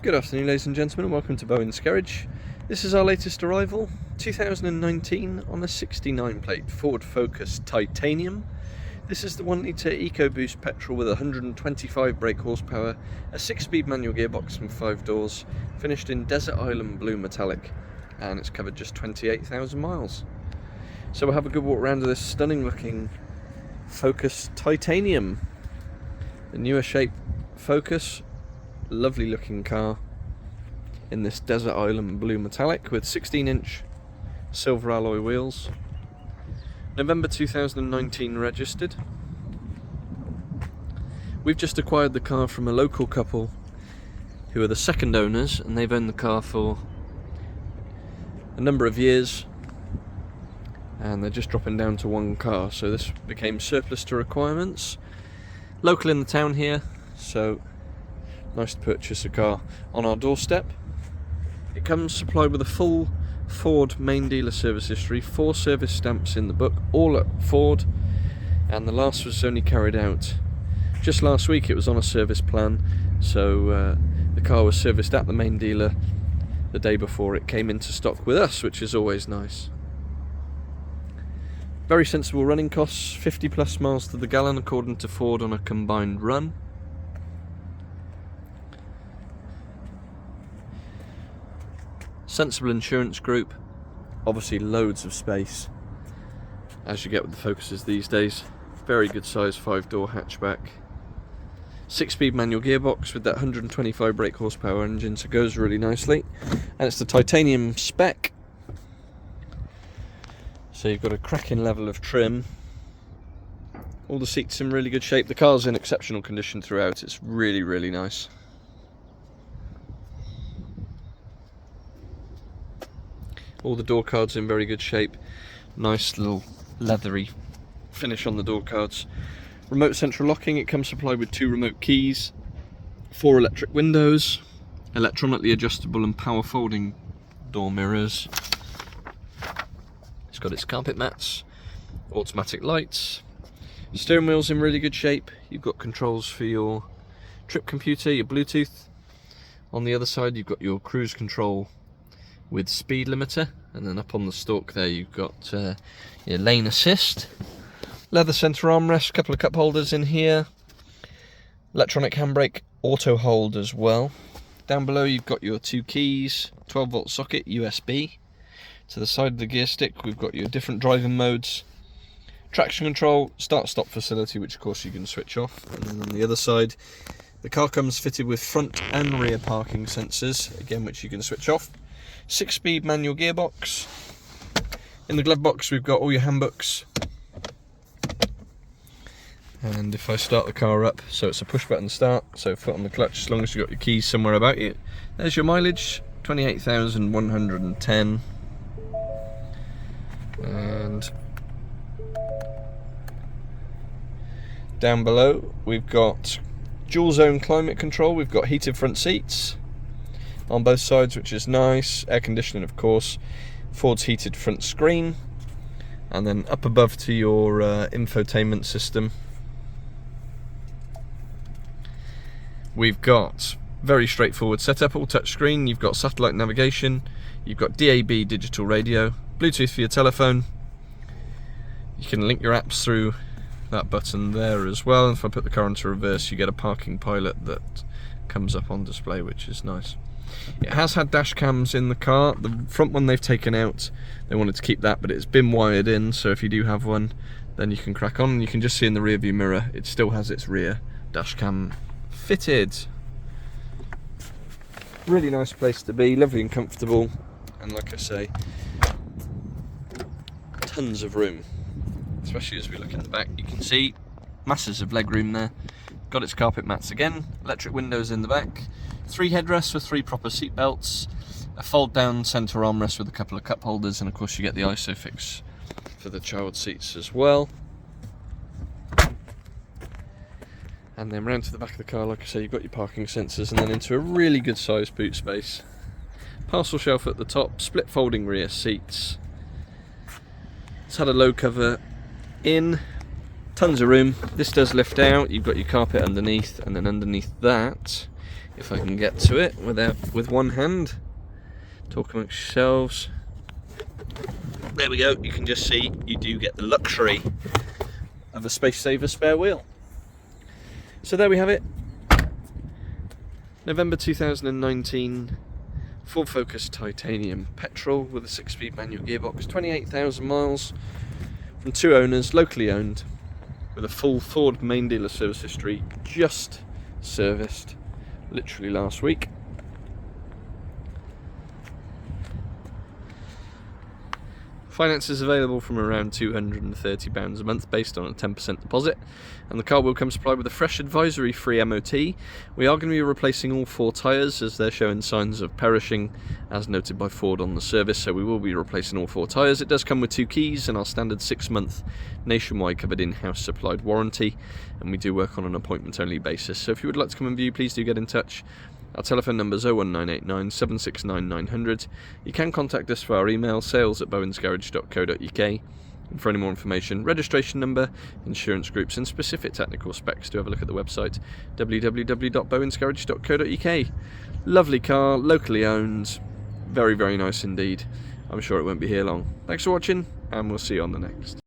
Good afternoon, ladies and gentlemen, and welcome to Bowen's Garage. This is our latest arrival, 2019 on a 69 plate Ford Focus Titanium. This is the 1 litre EcoBoost petrol with 125 brake horsepower, a 6-speed manual gearbox and 5 doors, finished in Desert Island Blue Metallic, and it's covered just 28,000 miles. So we'll have a good walk around of this stunning looking Focus Titanium. The newer shape Focus, lovely looking car in this Desert Island Blue Metallic with 16-inch silver alloy wheels. November 2019 registered. We've just acquired the car from a local couple who are the second owners, and they've owned the car for a number of years, and they're just dropping down to one car, so this became surplus to requirements. Local in the town here, so nice to purchase a car on our doorstep. It comes supplied with a full Ford main dealer service history, 4 service stamps in the book, all at Ford, and the last was only carried out just last week. It was on a service plan, so the car was serviced at the main dealer the day before it came into stock with us, which is always nice. Very sensible running costs, 50 plus miles to the gallon according to Ford on a combined run. Sensible insurance group, obviously loads of space as you get with the Focuses these days. Very good size 5-door hatchback, 6-speed manual gearbox with that 125 brake horsepower engine, so it goes really nicely, and it's the titanium spec, so you've got a cracking level of trim. All the seats in really good shape. The car's in exceptional condition throughout. It's really nice. All the door cards in very good shape. Nice little leathery finish on the door cards. Remote central locking. It comes supplied with 2 remote keys, 4 electric windows, electronically adjustable and power folding door mirrors. It's got its carpet mats, automatic lights. Steering wheel's in really good shape. You've got controls for your trip computer, your Bluetooth. On the other side you've got your cruise control with speed limiter, and then up on the stalk there you've got your lane assist. Leather centre armrest, couple of cup holders in here, electronic handbrake, auto hold as well. Down below you've got your 2 keys, 12 volt socket, USB. To the side of the gear stick we've got your different driving modes, traction control, start stop facility, which of course you can switch off, and then on the other side the car comes fitted with front and rear parking sensors, again which you can switch off. 6-speed manual gearbox. In the glove box we've got all your handbooks, and if I start the car up, so it's a push button start, so foot on the clutch as long as you've got your keys somewhere about you. There's your mileage, 28,110, and down below we've got dual zone climate control. We've got heated front seats on both sides, which is nice. Air conditioning, of course. Ford's heated front screen, and then up above to your infotainment system we've got very straightforward setup, all touchscreen. You've got satellite navigation, you've got DAB digital radio, Bluetooth for your telephone. You can link your apps through that button there as well, and if I put the car into reverse you get a parking pilot that comes up on display, which is nice. It has had dash cams in the car. The front one they've taken out, they wanted to keep that, but it's been wired in, so if you do have one then you can crack on, and you can just see in the rear view mirror it still has its rear dash cam fitted. Really nice place to be, lovely and comfortable, and like I say, tons of room, especially as we look in the back. You can see masses of leg room there. Got its carpet mats again, electric windows in the back, 3 headrests with 3 proper seat belts, a fold down centre armrest with a couple of cup holders, and of course you get the ISOFIX for the child seats as well. And then round to the back of the car, like I say, you've got your parking sensors, and then into a really good sized boot space. Parcel shelf at the top, split folding rear seats. It's had a low cover in, tons of room. This does lift out, you've got your carpet underneath, and then underneath that if I can get to it with one hand. Talk amongst yourselves. There we go. You can just see you do get the luxury of a space saver spare wheel. So there we have it. November 2019 Ford Focus Titanium petrol with a 6-speed manual gearbox, 28,000 miles, from 2 owners, locally owned, with a full Ford main dealer service history, just serviced literally last week. Finance is available from around £230 a month based on a 10% deposit, and the car will come supplied with a fresh advisory-free MOT. We are going to be replacing all 4 tyres as they're showing signs of perishing, as noted by Ford on the service, so we will be replacing all 4 tyres. It does come with 2 keys and our standard 6-month nationwide covered in-house supplied warranty, and we do work on an appointment-only basis. So if you would like to come and view, please do get in touch. Our telephone number is 01989 769 900. You can contact us via our email, sales@bowensgarage.co.uk. And for any more information, registration number, insurance groups and specific technical specs, do have a look at the website www.bowensgarage.co.uk. Lovely car, locally owned, very, very nice indeed. I'm sure it won't be here long. Thanks for watching, and we'll see you on the next.